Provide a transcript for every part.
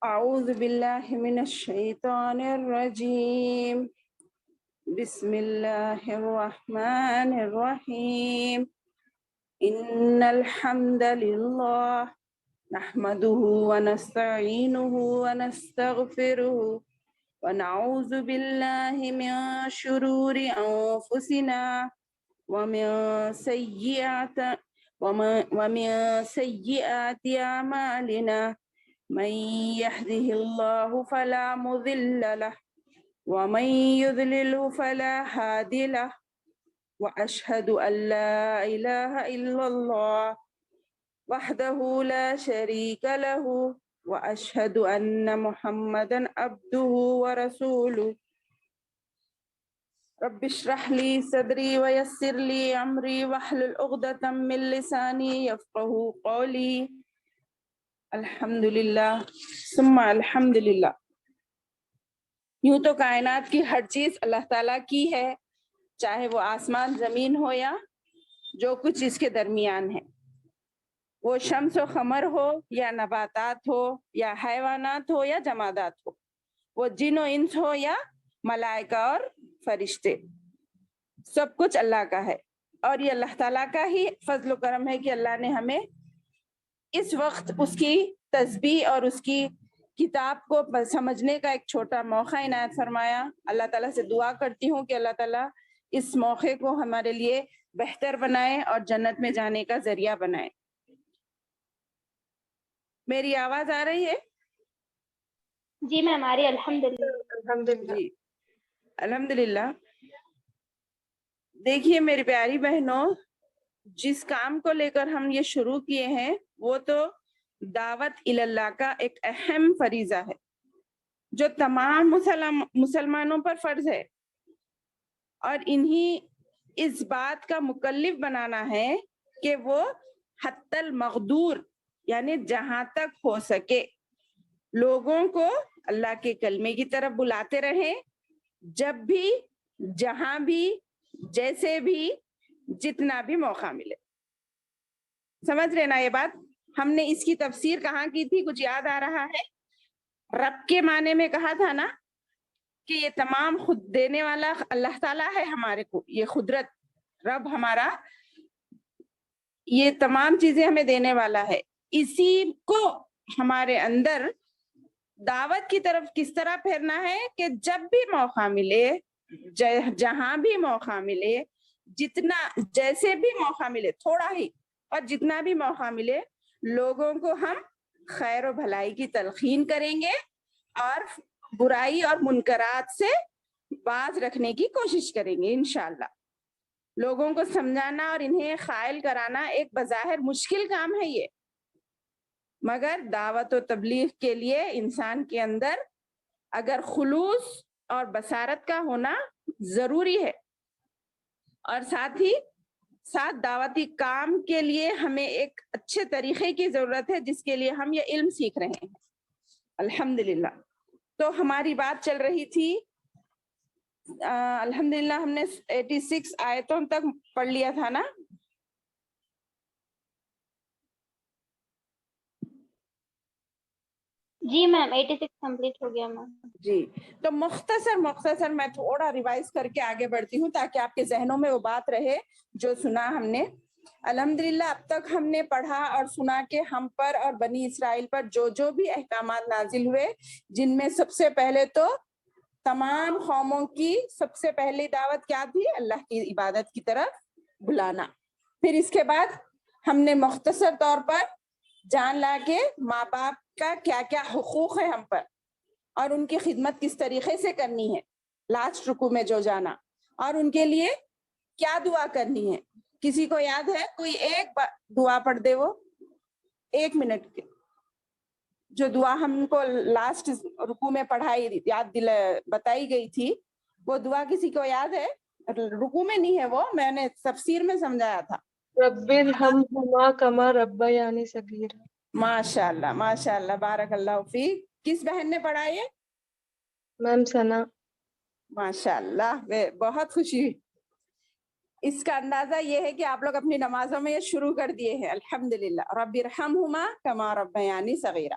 اعوذ باللہ من الشیطان الرجیم بسم اللہ الرحمن الرحیم ان الحمد للہ نحمده ونستعینه ونستغفره ونعوذ باللہ من شرور انفسنا ومن سیئات اعمالنا من يهده الله فلا مضل له ومن يضلل فلا هادي له وأشهد أن لا إله إلا الله وحده لا شريك له وأشهد أن محمدا عبده ورسوله رب اشرح لي صدري ويسر لي أمري واحلل عقدة من لساني يفقهوا قولي الحمدللہ ثم الحمدللہ۔ یوں تو کائنات کی ہر چیز اللہ تعالیٰ کی ہے، چاہے وہ آسمان زمین ہو یا جو کچھ اس کے درمیان ہے، وہ شمس و قمر ہو یا نباتات ہو یا حیوانات ہو یا جمادات ہو، وہ جن و انس ہو یا ملائکہ اور فرشتے، سب کچھ اللہ کا ہے۔ اور یہ اللہ تعالیٰ کا ہی فضل و کرم ہے کہ اللہ نے ہمیں اس وقت اس کی تسبیح اور اس کی کتاب کو سمجھنے کا ایک چھوٹا موقع عنایت فرمایا۔ اللہ تعالیٰ سے دعا کرتی ہوں کہ اللہ تعالیٰ اس موقع کو ہمارے لیے بہتر بنائے اور جنت میں جانے کا ذریعہ بنائے۔ میری آواز آ رہی ہے؟ جی میم آ رہی ہے، الحمدللہ۔ جی الحمدللہ۔ دیکھیے میری پیاری بہنوں، جس کام کو لے کر ہم یہ شروع کیے ہیں وہ تو دعوت اللہ کا ایک اہم فریضہ ہے جو تمام مسلمانوں پر فرض ہے، اور انہی اس بات کا مکلف بنانا ہے کہ وہ حتی المقدور یعنی جہاں تک ہو سکے لوگوں کو اللہ کے کلمے کی طرف بلاتے رہیں، جب بھی، جہاں بھی، جیسے بھی، جتنا بھی موقع ملے۔ سمجھ رہے نا یہ بات؟ ہم نے اس کی تفسیر کہاں کی تھی، کچھ یاد آ رہا ہے؟ رب کے معنی میں کہا تھا نا کہ یہ تمام خود دینے والا اللہ تعالیٰ ہے، ہمارے کو یہ قدرت رب ہمارا یہ تمام چیزیں ہمیں دینے والا ہے۔ اسی کو ہمارے اندر دعوت کی طرف کس طرح پھیرنا ہے کہ جب بھی موقع ملے، جہاں بھی موقع ملے، جتنا جیسے بھی موقع ملے، تھوڑا ہی اور جتنا بھی موقع ملے، لوگوں کو ہم خیر و بھلائی کی تلقین کریں گے اور برائی اور منکرات سے باز رکھنے کی کوشش کریں گے انشاءاللہ۔ لوگوں کو سمجھانا اور انہیں قائل کرانا ایک بظاہر مشکل کام ہے یہ، مگر دعوت و تبلیغ کے لیے انسان کے اندر اگر خلوص اور بصارت کا ہونا ضروری ہے، اور ساتھ ہی ساتھ دعوتی کام کے لیے ہمیں ایک اچھے طریقے کی ضرورت ہے جس کے لیے ہم یہ علم سیکھ رہے ہیں الحمدللہ۔ تو ہماری بات چل رہی تھی الحمدللہ، ہم نے 86 آیتوں تک پڑھ لیا تھا نا؟ جی میم 86 کمپلیٹ ہو گیا میم۔ جی تو مختصر میں تھوڑا ریوائز کر کے آگے بڑھتی ہوں تاکہ آپ کے ذہنوں میں وہ بات رہے جو سنا ہم نے۔ الحمدللہ اب تک ہم نے پڑھا اور سنا کہ ہم پر اور بنی اسرائیل پر جو بھی احکامات نازل ہوئے، جن میں سب سے پہلے تو تمام قوموں کی سب سے پہلی دعوت کیا تھی؟ اللہ کی عبادت کی طرف بلانا۔ پھر اس کے بعد ہم نے مختصر طور پر جان لا کے ماں باپ کا کیا کیا حقوق ہے ہم پر اور ان کی خدمت کس طریقے سے کرنی ہے، لاسٹ رکوع میں جو جانا، اور ان کے لیے کیا دعا کرنی ہے۔ کسی کو یاد ہے؟ کوئی ایک دعا پڑھ دے، وہ 1 منٹ کے جو دعا ہم کو لاسٹ رکوع میں پڑھائی بتائی گئی تھی، وہ دعا کسی کو یاد ہے؟ رکوع میں نہیں ہے، وہ میں نے تفسیر میں سمجھایا تھا۔ رب ارحمہما کما ربیانی صغیرا۔ ماشاء اللہ ماشاء اللہ، بارک اللہ فیک۔ کس بہن نے پڑھا یہ؟ میم ثنا۔ ماشاء اللہ، بہت خوشی۔ اس کا اندازہ یہ ہے کہ آپ لوگ اپنی نمازوں میں یہ شروع کر دیے ہیں الحمدللہ۔ رب ارحمہما کما ربیانی صغیرا۔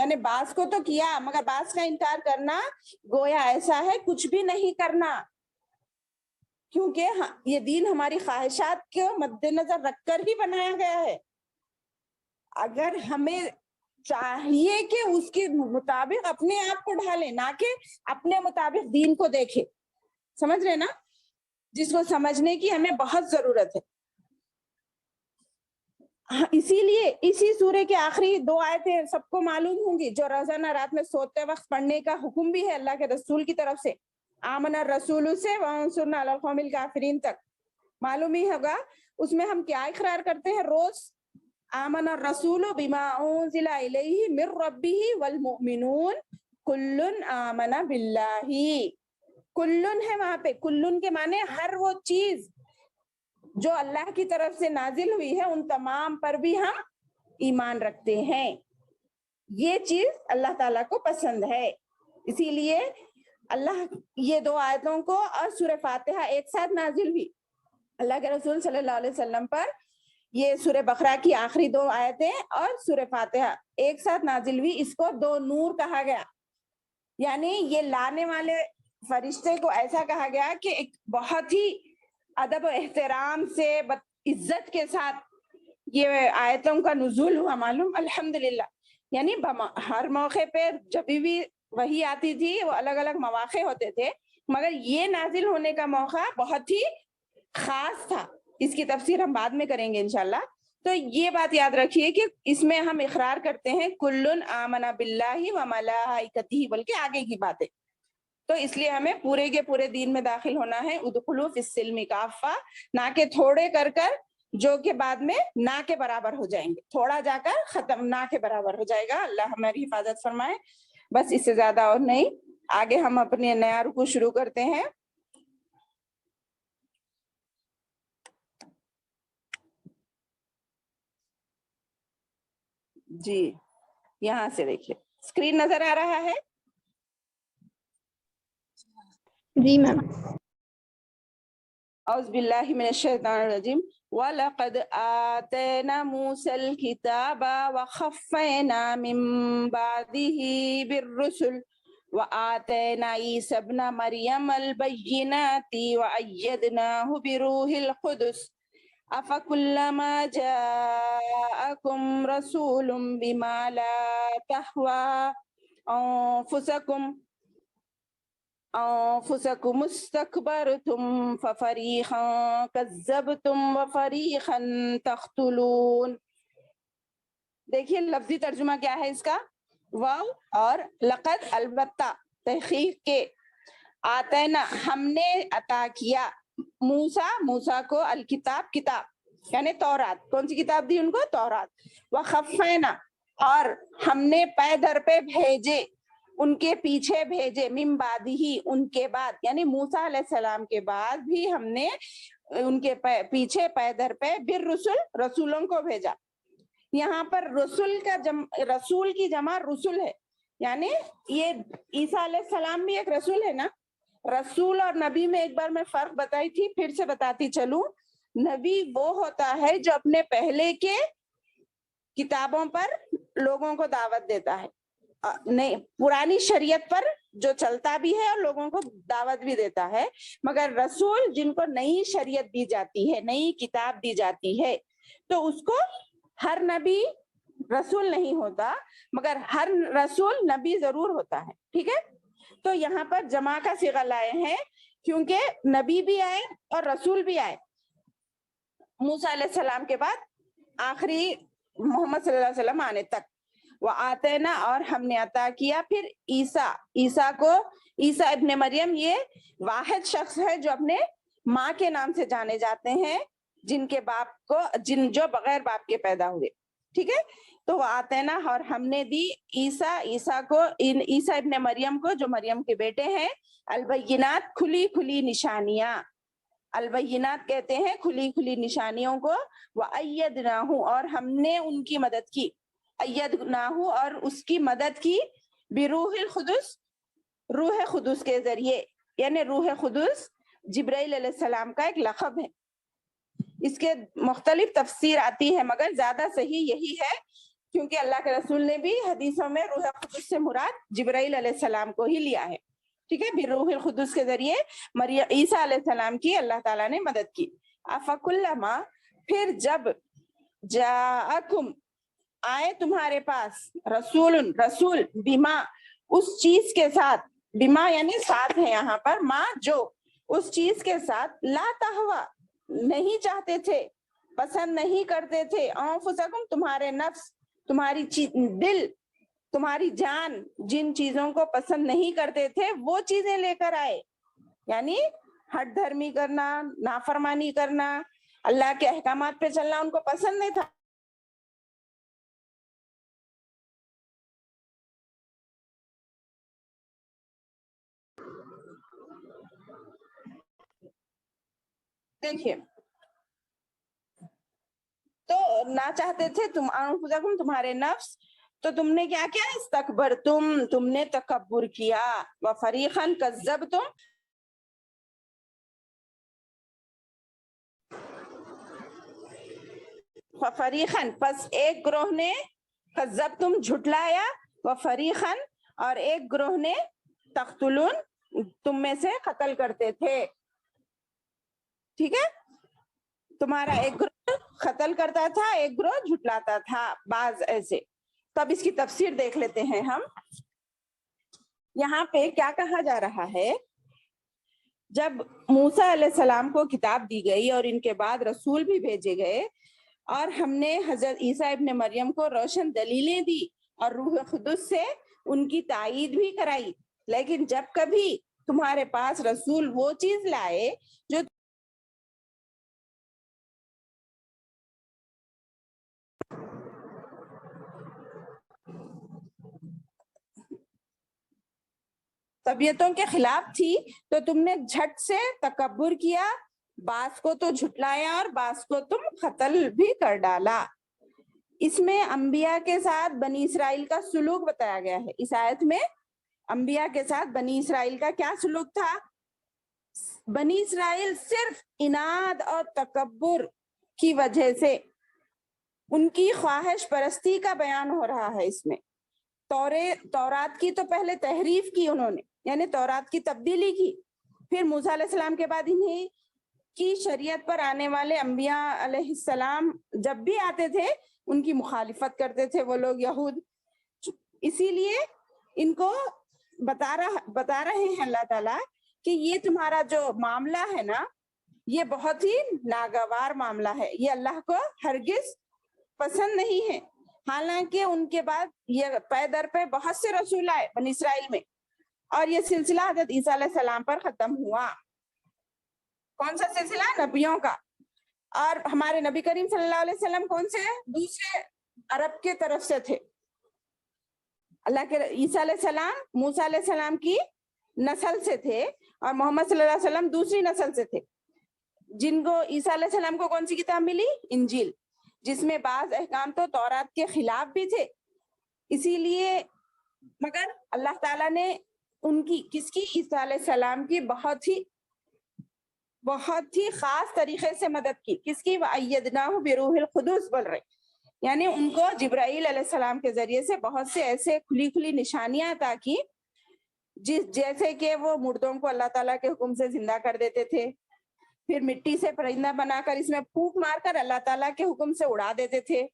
یعنی بعض کو تو کیا مگر بعض کا انکار کرنا گویا ایسا ہے کچھ بھی نہیں کرنا، کیونکہ یہ دین ہماری خواہشات کو مد نظر رکھ کر ہی بنایا گیا ہے۔ اگر ہمیں چاہیے کہ اس کے مطابق اپنے آپ کو ڈھالیں، نہ کہ اپنے مطابق دین کو دیکھیں، سمجھ رہے نا، جس کو سمجھنے کی ہمیں بہت ضرورت ہے۔ اسی لیے اسی سورے کے آخری 2 آیتیں سب کو معلوم ہوں گی، جو روزانہ رات میں سوتے وقت پڑھنے کا حکم بھی ہے اللہ کے رسول کی طرف سے، آمن الرسول سے وانصرنا علی القوم الکافرین تک معلوم ہی ہوگا۔ اس میں ہم کیا اقرار کرتے ہیں روز؟ آمن الرسول بما انزل الیہ من ربہ والمؤمنون کل آمن باللہ، کلن ہے وہاں پہ، کلن کے معنی ہر وہ چیز جو اللہ کی طرف سے نازل ہوئی ہے ان تمام پر بھی ہم ایمان رکھتے ہیں۔ یہ چیز اللہ تعالیٰ کو پسند ہے، اسی لیے اللہ یہ 2 آیتوں کو اور سورہ فاتحہ ایک ساتھ نازل ہوئی اللہ کے رسول صلی اللہ علیہ وسلم پر۔ یہ سورہ بقرہ کی آخری 2 آیتیں اور سورہ فاتحہ ایک ساتھ نازل ہوئی، اس کو 2 نور کہا گیا، یعنی یہ لانے والے فرشتے کو ایسا کہا گیا کہ ایک بہت ہی ادب و احترام سے عزت کے ساتھ یہ آیتوں کا نزول ہوا معلوم، الحمدللہ۔ یعنی ہر موقع پہ جب بھی وہی آتی تھی وہ الگ الگ مواقع ہوتے تھے، مگر یہ نازل ہونے کا موقع بہت ہی خاص تھا، اس کی تفسیر ہم بعد میں کریں گے انشاءاللہ۔ تو یہ بات یاد رکھیے کہ اس میں ہم اقرار کرتے ہیں کلن آمن باللہ و ملائکتہ، بلکہ آگے کی باتیں، تو اس لیے ہمیں پورے کے پورے دین میں داخل ہونا ہے، ادخلوا فی السلم کافہ، نہ کہ تھوڑے کر جو کہ بعد میں نہ کے برابر ہو جائیں گے، تھوڑا جا کر ختم نہ کے برابر ہو جائے گا۔ اللہ ہماری حفاظت فرمائے، بس اس سے زیادہ اور نہیں۔ آگے ہم اپنے نیا رکوع شروع کرتے ہیں۔ جی یہاں سے دیکھیے، اسکرین نظر آ رہا ہے؟ جی میم۔ اعوذ باللہ من الشیطان الرجیم، وَلَقَدْ آتَيْنَا مُوسَى الْكِتَابَ وَخَفَّيْنَا مِن بَعْدِهِ بِالرُّسُلِ وَآتَيْنَا عِيسَى ابْنَ مَرْيَمَ الْبَيِّنَاتِ وَأَيَّدْنَاهُ بِرُوحِ الْقُدُسِ أَفَكُلَّمَا جَاءَكُمْ رَسُولٌ بِمَا لَا تَهْوَىٰ أنفسكم استكبرتم ففريقا كذبتم وفريقا تقتلون۔ دیکھیے لفظی ترجمہ کیا ہے اس کا، واو اور لقد، البتہ، تحقیق کے، آتینا ہم نے عطا کیا، موسیٰ کو الکتاب کتاب یعنی تورات، کون سی کتاب دی ان کو؟ تورات، وخفینا اور ہم نے پے در پہ بھیجے، ان کے پیچھے بھیجے، من بعدہی ان کے بعد، یعنی موسیٰ علیہ السلام کے بعد بھی ہم نے ان کے پیچھے پے در پہ بالرسل رسولوں کو بھیجا۔ یہاں پر رسول کی جمع رسول ہے، یعنی یہ عیسیٰ علیہ السلام بھی ایک رسول ہے نا۔ رسول اور نبی میں ایک بار میں فرق بتائی تھی، پھر سے بتاتی چلوں۔ نبی وہ ہوتا ہے جو اپنے پہلے کے کتابوں پر لوگوں کو دعوت دیتا ہے، نہیں پرانی شریعت پر جو چلتا بھی ہے اور لوگوں کو دعوت بھی دیتا ہے، مگر رسول جن کو نئی شریعت دی جاتی ہے، نئی کتاب دی جاتی ہے، تو اس کو ہر نبی رسول نہیں ہوتا، مگر ہر رسول نبی ضرور ہوتا ہے، ٹھیک ہے۔ تو یہاں پر جمع کا صیغہ لائے ہیں کیونکہ نبی بھی آئے اور رسول بھی آئے موسیٰ علیہ السلام کے بعد آخری محمد صلی اللہ علیہ وسلم آنے تک۔ وآتینا اور ہم نے عطا کیا پھر عیسیٰ کو، عیسیٰ ابن مریم یہ واحد شخص ہے جو اپنے ماں کے نام سے جانے جاتے ہیں، جن کے باپ کو جو بغیر باپ کے پیدا ہوئے، ٹھیک ہے۔ تو وآتینا اور ہم نے دی عیسیٰ کو، عیسیٰ ابن مریم کو جو مریم کے بیٹے ہیں، البینات کھلی کھلی نشانیاں، البینات کہتے ہیں کھلی کھلی نشانیوں کو، وَأَيَّدْنَاهُ اور ہم نے ان کی مدد کی، ایدناہو اور اس کی مدد کی، بروح القدس روح قدس کے ذریعے، یعنی روح قدس جبرائیل علیہ السلام کا ایک لقب ہے، اس کے مختلف تفسیر آتی ہے مگر زیادہ صحیح یہی ہے کیونکہ اللہ کے رسول نے بھی حدیثوں میں روح القدس سے مراد جبرائیل علیہ السلام کو ہی لیا ہے. ٹھیک ہے, پھر روح القدس کے ذریعے مریم عیسیٰ علیہ السلام کی اللہ تعالیٰ نے مدد کی. افکلما, پھر جب جاءکم, آئے تمہارے پاس, رسول بما, اس چیز کے ساتھ, بما یعنی ساتھ ہے یہاں پر, ماں جو, اس چیز کے ساتھ, لا تہوا, نہیں چاہتے تھے, پسند نہیں کرتے تھے, انفسکم, تمہارے نفس, تمہاری دل, تمہاری جان جن چیزوں کو پسند نہیں کرتے تھے وہ چیزیں لے کر آئے. یعنی ہٹ دھرمی کرنا, نافرمانی کرنا, اللہ کے احکامات پہ چلنا ان کو پسند نہیں تھا. دیکھیے, تو نہ چاہتے تھے تمہارے نفس, تو تم نے کیا کیا, استکبرتم, تم نے تکبر کیا, وفریقاً کذبتم, فریقاً, پس ایک گروہ نے, کذبتم, جھٹلایا, وفریقاً, اور ایک گروہ نے, تقتلون, تم میں سے قتل کرتے تھے. ٹھیک ہے, تمہارا ایک گروہ قتل کرتا تھا, ایک گروہ جھٹلاتا تھا, بعض ایسے. تو اب اس کی تفسیر دیکھ لیتے ہیں ہم. یہاں پہ کیا کہا جا رہا ہے, جب موسیٰ علیہ السلام کو کتاب دی گئی اور ان کے بعد رسول بھی بھیجے گئے, اور ہم نے حضرت عیسیٰ ابن مریم کو روشن دلیلیں دی اور روح القدس سے ان کی تائید بھی کرائی, لیکن جب کبھی تمہارے پاس رسول وہ چیز لائے جو طبیعتوں کے خلاف تھی, تو تم نے جھٹ سے تکبر کیا, بعض کو تو جھٹلایا اور بعض کو تم قتل بھی کر ڈالا. اس میں انبیاء کے ساتھ بنی اسرائیل کا سلوک بتایا گیا ہے. اس آیت میں انبیاء کے ساتھ بنی اسرائیل کا کیا سلوک تھا. بنی اسرائیل صرف اناد اور تکبر کی وجہ سے, ان کی خواہش پرستی کا بیان ہو رہا ہے اس میں. تورات کی تو پہلے تحریف کی انہوں نے, یعنی تورات کی تبدیلی کی, پھر موسیٰ علیہ السلام کے بعد انہیں کی شریعت پر آنے والے انبیاء علیہ السلام جب بھی آتے تھے ان کی مخالفت کرتے تھے وہ لوگ یہود. اسی لیے ان کو بتا رہے ہیں اللہ تعالیٰ کہ یہ تمہارا جو معاملہ ہے نا, یہ بہت ہی ناگوار معاملہ ہے, یہ اللہ کو ہرگز پسند نہیں ہے. حالانکہ ان کے بعد یہ پے در پہ بہت سے رسول آئے بنی اسرائیل میں, اور یہ سلسلہ حضرت عیسیٰ علیہ السلام پر ختم ہوا. کون سا سلسلہ, نبیوں کا. اور ہمارے نبی کریم صلی اللہ علیہ وسلم کون سے, دوسرے عرب کے طرف سے تھے. اللہ کے عیسیٰ علیہ السلام موسیٰ علیہ السلام کی نسل سے تھے, اور محمد صلی اللہ علیہ وسلم دوسری نسل سے تھے, جن کو عیسیٰ علیہ السلام کو کون سی کتاب ملی, انجیل, جس میں بعض احکام تو تورات کے خلاف بھی تھے. اسی لیے مگر اللہ تعالیٰ نے ان کی, کس کی, عیسیٰ علیہ السلام کی بہت ہی خاص طریقے سے مدد کی. کس کی, وَأَيَّدْنَاهُ بِرُوحِ الْقُدُسِ بول رہے, یعنی ان کو جبرائیل علیہ السلام کے ذریعے سے بہت سے ایسے کھلی نشانیاں عطا کی, جیسے کہ وہ مردوں کو اللہ تعالیٰ کے حکم سے زندہ کر دیتے تھے, پھر مٹی سے پرندہ بنا کر اس میں پھونک مار کر اللہ تعالیٰ کے حکم سے اڑا دیتے تھے,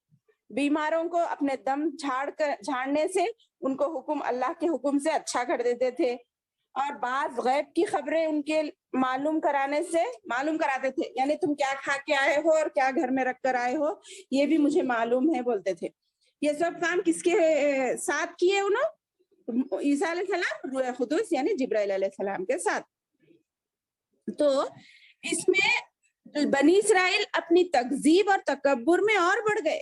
بیماروں کو اپنے دم جھاڑنے سے ان کو اللہ کے حکم سے اچھا کر دیتے تھے, اور بعض غیب کی خبریں ان کے معلوم کراتے تھے, یعنی تم کیا کھا کے آئے ہو اور کیا گھر میں رکھ کر آئے ہو یہ بھی مجھے معلوم ہے بولتے تھے. یہ سب کام کس کے ساتھ کیے انہوں, عیسیٰ علیہ السلام, روح القدس یعنی جبرائیل علیہ السلام کے ساتھ. تو اس میں بنی اسرائیل اپنی تکذیب اور تکبر میں اور بڑھ گئے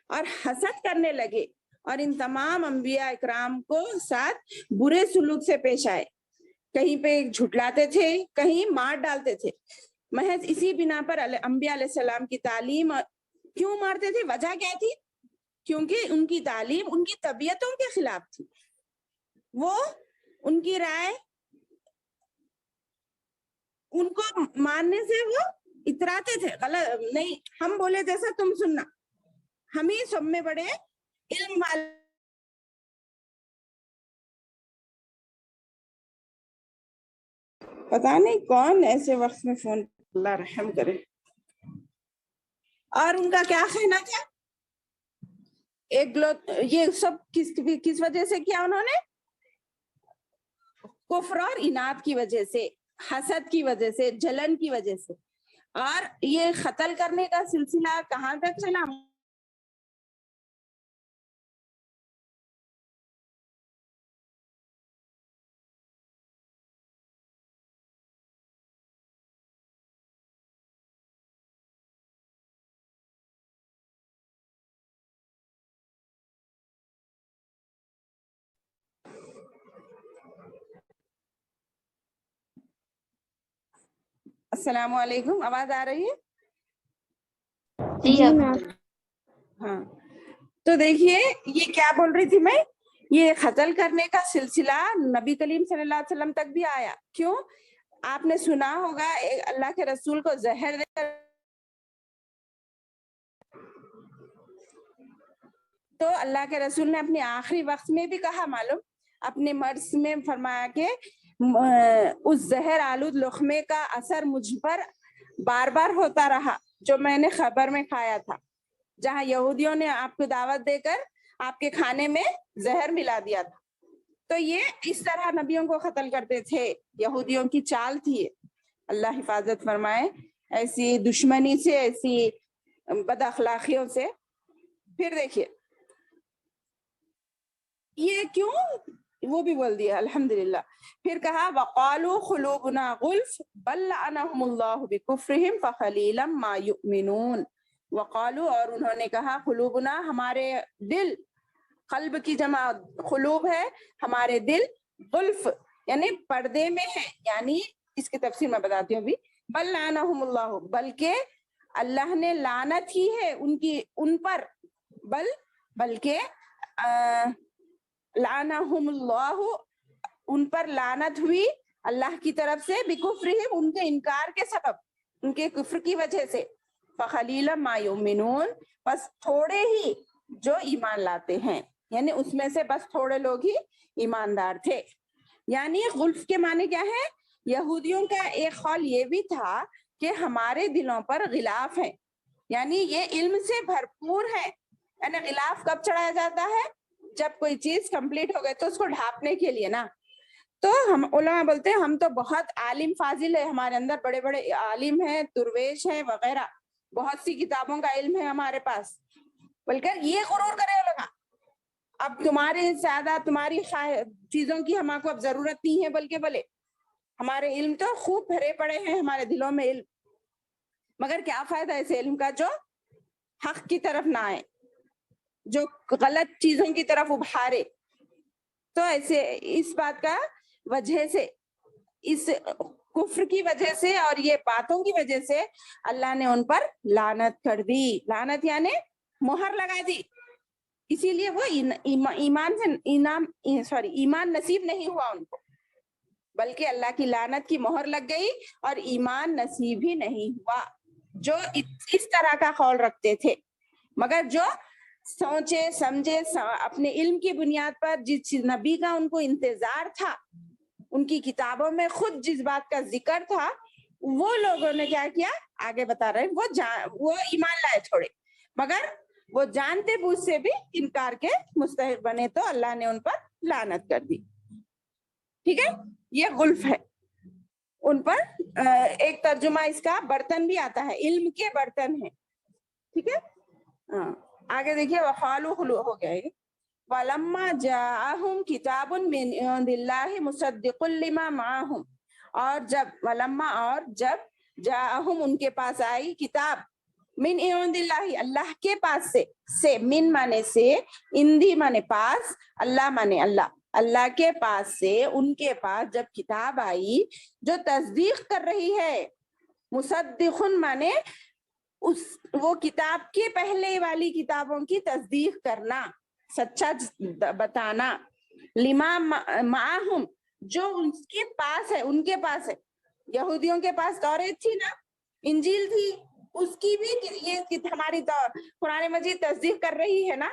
اور حسد کرنے لگے, اور ان تمام انبیاء اکرام کو ساتھ برے سلوک سے پیش آئے. کہیں پہ جھٹلاتے تھے, کہیں مار ڈالتے تھے. محض اسی بنا پر انبیاء علیہ السلام کی تعلیم کیوں مارتے تھے, وجہ کیا تھی, کیونکہ ان کی تعلیم ان کی طبیعتوں کے خلاف تھی. وہ ان کی رائے ان کو ماننے سے وہ اتراتے تھے, غلط نہیں, ہم بولے جیسا تم سننا, ہم ہی سب میں بڑے علم والے پتا نہیں کون ایسے وقت میں فون، اللہ رحم کرے. اور ان کا کیا کہنا تھا؟ ایک لوگ یہ سب کس وجہ سے کیا انہوں نے؟ کفر اور اناد کی وجہ سے، حسد کی وجہ سے، جلن کی وجہ سے. اور یہ قتل کرنے کا سلسلہ کہاں تک چلا؟ السلام علیکم، آواز آ رہی ہے؟ جی ہاں. تو دیکھیے یہ کیا بول رہی تھی میں، یہ قتل کرنے کا سلسلہ نبی کریم صلی اللہ علیہ وسلم تک بھی آیا. کیوں؟ آپ نے سنا ہوگا اللہ کے رسول کو زہر دے کر، تو اللہ کے رسول نے اپنے آخری وقت میں بھی کہا، معلوم اپنے مرض میں فرمایا کہ اس زہر آلود لقمے کا اثر مجھ پر بار بار ہوتا رہا جو میں نے خبر میں کھایا تھا، جہاں یہودیوں نے آپ کو دعوت دے کر آپ کے کھانے میں زہر ملا دیا تھا. تو یہ اس طرح نبیوں کو قتل کرتے تھے، یہودیوں کی چال تھی. اللہ حفاظت فرمائے ایسی دشمنی سے، ایسی بد اخلاقیوں سے. پھر دیکھیے یہ کیوں، وہ بھی بول دیا الحمدللہ. پھر کہا وقالوا قلوبنا غلف بل لعنهم اللہ بکفرہم فقلیلا ما یؤمنون. وقالوا، اور انہوں نے کہا، قلوبنا ہمارے دل، قلب کی جمع قلوب ہے، ہمارے دل، غلف یعنی پردے میں ہے. یعنی اس کی تفسیر میں بتاتی ہوں ابھی. بل لعنهم اللہ، بلکہ اللہ نے لعنت ہی ہے ان پر، بلکہ لعنہم اللہ، ان پر لعنت ہوئی اللہ کی طرف سے، بکفرہم ان کے انکار کے سبب، ان کے کفر کی وجہ سے. فقلیلا ما یؤمنون، بس تھوڑے ہی جو ایمان لاتے ہیں، یعنی اس میں سے بس تھوڑے لوگ ہی ایماندار تھے. یعنی غلف کے معنی کیا ہے؟ یہودیوں کا ایک قول یہ بھی تھا کہ ہمارے دلوں پر غلاف ہے، یعنی یہ علم سے بھرپور ہے. یعنی غلاف کب چڑھایا جاتا ہے؟ جب کوئی چیز کمپلیٹ ہو گئے تو اس کو ڈھانپنے کے لیے نا. تو ہم علماء بولتے ہیں ہم تو بہت عالم فاضل ہے، ہمارے اندر بڑے بڑے عالم ہیں، درویش ہیں وغیرہ، بہت سی کتابوں کا علم ہے ہمارے پاس، بلکہ یہ غرور کرے علماء اب تمہارے زیادہ تمہاری چیزوں کی ہم کو اب ضرورت نہیں ہے، بلکہ بولے ہمارے علم تو خوب بھرے پڑے ہیں ہمارے دلوں میں علم. مگر کیا فائدہ ایسے علم کا جو حق کی طرف نہ آئے، جو غلط چیزوں کی طرف ابھارے. تو ایسے اس بات کا وجہ سے، اس کفر کی وجہ سے اور یہ باتوں کی وجہ سے اللہ نے ان پر لعنت کر دی. لعنت یعنی مہر لگا دی. اسی لیے وہ ایمان نصیب نہیں ہوا ان کو، بلکہ اللہ کی لعنت کی مہر لگ گئی اور ایمان نصیب ہی نہیں ہوا، جو اس طرح کا قول رکھتے تھے. مگر جو سوچے سمجھے اپنے علم کی بنیاد پر، جس نبی کا ان کو انتظار تھا، ان کی کتابوں میں خود جس بات کا ذکر تھا، وہ لوگوں نے کیا کیا آگے بتا رہے ہیں، وہ ایمان لائے تھوڑے، مگر وہ جانتے بوجھ سے بھی انکار کے مستحق بنے، تو اللہ نے ان پر لعنت کر دی. ٹھیک ہے، یہ غلف ہے ان پر. ایک ترجمہ اس کا برتن بھی آتا ہے، علم کے برتن ہیں. ٹھیک ہے، آگے دیکھیے وقالوا ہو گیا ہے. وَلَمَّا جَاءَهُمْ كِتَابٌ مِّنْ عِندِ اللَّهِ مُصَدِّقٌ لِمَا مَعَهُمْ، اور جب جاءہم ان کے پاس آئی کتاب، من عند اللہ اللہ کے پاس سے من مانے سے، اندی مانے پاس، اللہ مانے اللہ کے پاس سے ان کے پاس جب کتاب آئی جو تصدیق کر رہی ہے، مصدقن مانے وہ کتاب کے پہلے والی کتابوں کی تصدیق کرنا، سچا بتانا. لما معہم جو ان کے پاس ہے، یہودیوں کے پاس توریت تھی نا، انجیل تھی، اس کی بھی یہ ہماری قرآن مجید تصدیق کر رہی ہے نا.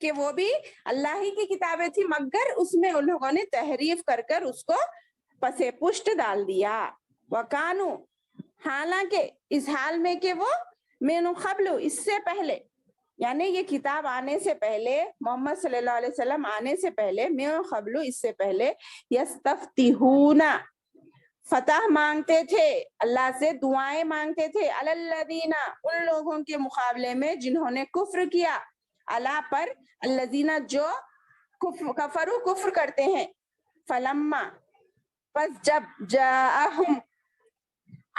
کہ وہ بھی اللہ ہی کی کتابیں تھی مگر اس میں ان لوگوں نے تحریف کر کر اس کو پسے پشت ڈال دیا. وکانو حالانکہ اس حال میں کہ وہ من قبل اس سے پہلے یعنی یہ کتاب آنے سے پہلے محمد صلی اللہ علیہ وسلم آنے سے پہلے من قبل اس سے پہلے یستفتحون فتح مانگتے تھے اللہ سے دعائیں مانگتے تھے علی الذین ان لوگوں کے مقابلے میں جنہوں نے کفر کیا اللہ پر الذین جو کفروا کفر کرتے ہیں فلما پس جب جاءہم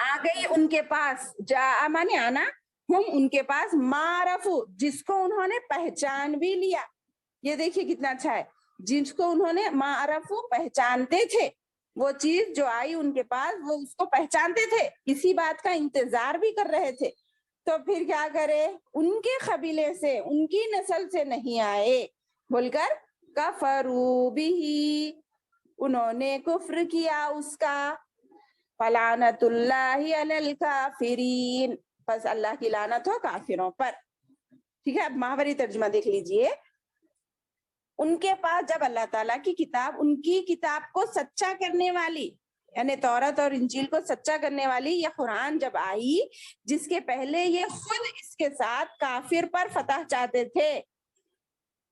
آ گئی ان کے پاس جاء مانے آنا ہم ان کے پاس معرفو جس کو انہوں نے پہچان بھی لیا. یہ دیکھیے کتنا اچھا ہے جس کو انہوں نے معرفو پہچانتے تھے وہ چیز جو آئی ان کے پاس وہ اس کو پہچانتے تھے اسی بات کا انتظار بھی کر رہے تھے تو پھر کیا کرے ان کے قبیلے سے ان کی نسل سے نہیں آئے بول کر کفروا بہ انہوں نے کفر کیا اس کا فلعنت اللہ علی الکافرین بس اللہ کی لعنت ہو کافروں پر. ٹھیک ہے اب ماہوری ترجمہ دیکھ لیجئے. ان کے پاس جب اللہ تعالیٰ کی کتاب ان کی کتاب کو سچا کرنے والی یعنی توراۃ اور انجیل کو سچا کرنے والی یہ قرآن جب آئی جس کے پہلے یہ خود اس کے ساتھ کافر پر فتح چاہتے تھے.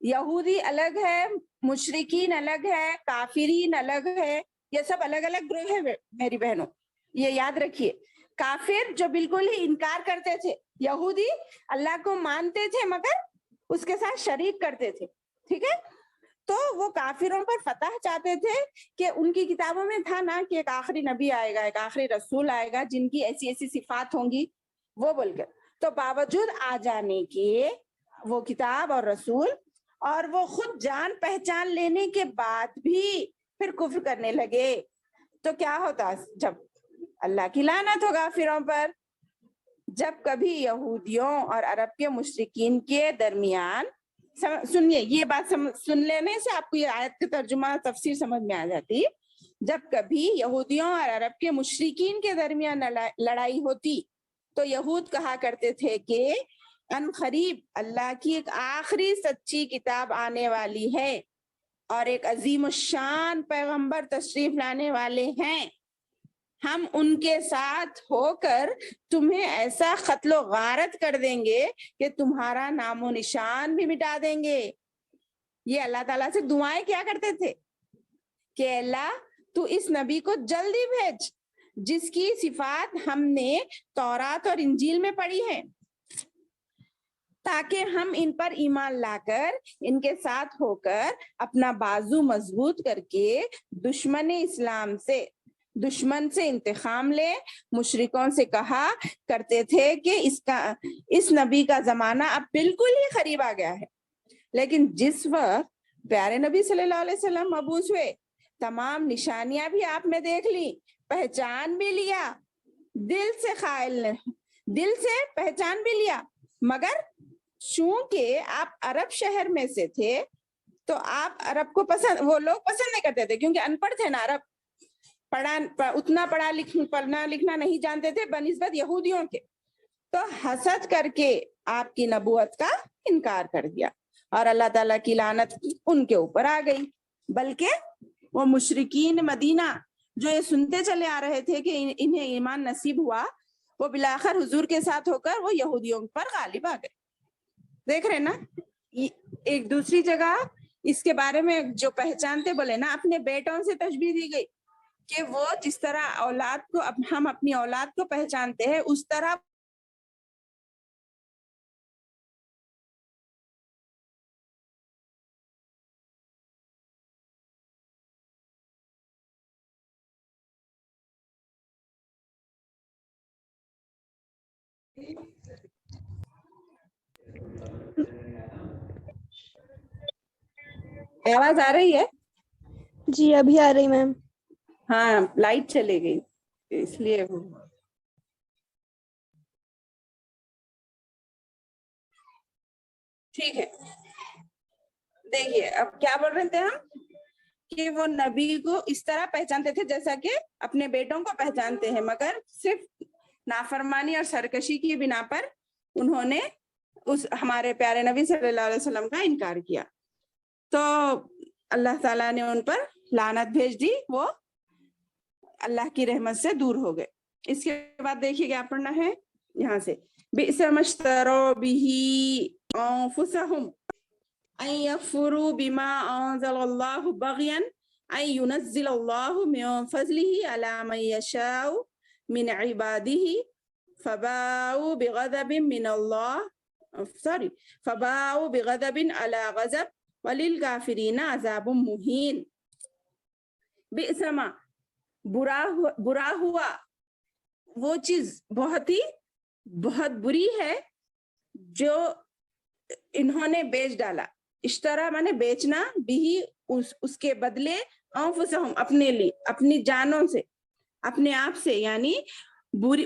یہودی الگ ہے مشرکین الگ ہے کافرین الگ ہے یہ سب الگ الگ گروہ ہے میری بہنوں. یہ یاد رکھیے کافر جو بالکل ہی انکار کرتے تھے یہودی اللہ کو مانتے تھے مگر اس کے ساتھ شریک کرتے تھے. ٹھیک ہے تو وہ کافروں پر فتح چاہتے تھے کہ ان کی کتابوں میں تھا نا کہ ایک آخری نبی آئے گا ایک آخری رسول آئے گا جن کی ایسی ایسی صفات ہوں گی وہ بول کر تو باوجود آ جانے کے وہ کتاب اور رسول اور وہ خود جان پہچان لینے کے بعد بھی پھر کفر کرنے لگے تو کیا ہوتا جب اللہ کی لعنت ہو کافروں پر. جب کبھی یہودیوں اور عرب کے مشرکین کے درمیان سنیے یہ بات سن لینے سے آپ کو یہ آیت کا ترجمہ تفسیر سمجھ میں آ جاتی. جب کبھی یہودیوں اور عرب کے مشرکین کے درمیان لڑائی ہوتی تو یہود کہا کرتے تھے کہ ان قریب اللہ کی ایک آخری سچی کتاب آنے والی ہے اور ایک عظیم الشان پیغمبر تشریف لانے والے ہیں ہم ان کے ساتھ ہو کر تمہیں ایسا قتل و غارت کر دیں گے کہ تمہارا نام و نشان بھی مٹا دیں گے. یہ اللہ تعالیٰ سے دعائیں کیا کرتے تھے کہ اللہ تو اس نبی کو جلدی بھیج جس کی صفات ہم نے تورات اور انجیل میں پڑھی ہیں تاکہ ہم ان پر ایمان لا کر ان کے ساتھ ہو کر اپنا بازو مضبوط کر کے دشمن سے انتقام لے. مشرکوں سے کہا کرتے تھے کہ اس نبی کا زمانہ اب بالکل ہی قریب آ گیا ہے لیکن جس وقت پیارے نبی صلی اللہ علیہ وسلم مبعوث ہوئے تمام نشانیاں بھی آپ نے دیکھ لی پہچان بھی لیا دل سے پہچان بھی لیا مگر چونکہ آپ عرب شہر میں سے تھے تو آپ عرب کو وہ لوگ پسند نہیں کرتے تھے کیونکہ ان پڑھ تھے نا عرب اتنا پڑھنا لکھنا نہیں جانتے تھے بنسبت یہودیوں کے تو حسد کر کے آپ کی نبوت کا انکار کر دیا اور اللہ تعالیٰ کی لعنت ان کے اوپر آ گئی. بلکہ وہ مشرکین مدینہ جو یہ سنتے چلے آ رہے تھے کہ انہیں ایمان نصیب ہوا وہ بالآخر حضور کے ساتھ ہو کر وہ یہودیوں پر غالب آ گئے. دیکھ رہے نا ایک دوسری جگہ اس کے بارے میں جو پہچانتے بولے نا اپنے بیٹوں سے تشبیہ دی گئی کہ وہ جس طرح اولاد کو ہم اپنی اولاد کو پہچانتے ہیں اس طرح آواز آ رہی ہے؟ جی ابھی آ رہی میم. ہاں لائٹ چلے گئی اس لیے ٹھیک ہے. دیکھیے اب کیا بول رہے تھے ہم کہ وہ نبی کو اس طرح پہچانتے تھے جیسا کہ اپنے بیٹوں کو پہچانتے ہیں مگر صرف نافرمانی اور سرکشی کی بنا پر انہوں نے اس ہمارے پیارے نبی صلی اللہ علیہ وسلم کا انکار کیا تو اللہ تعالیٰ نے ان پر لعنت بھیج دی, وہ اللہ کی رحمت سے دور ہو گئے. اس کے بعد دیکھیے کیا پڑھنا ہے یہاں سے, بئس ما اشتروا به انفسهم ان يكفروا بما انزل الله بغيا ان ينزل الله من فضله على من يشاء من عباده فباءوا بغضب من الله فباءوا بغضب على غضب وللكافرين عذاب مهين. بئس ما برا ہوا, وہ چیز بہت بری ہے جو انہوں نے بیچ ڈالا. اشترا مانے بیچنا, بھی اس کے بدلے, انفسہم اپنے لیے, اپنی جانوں سے, اپنے آپ سے, یعنی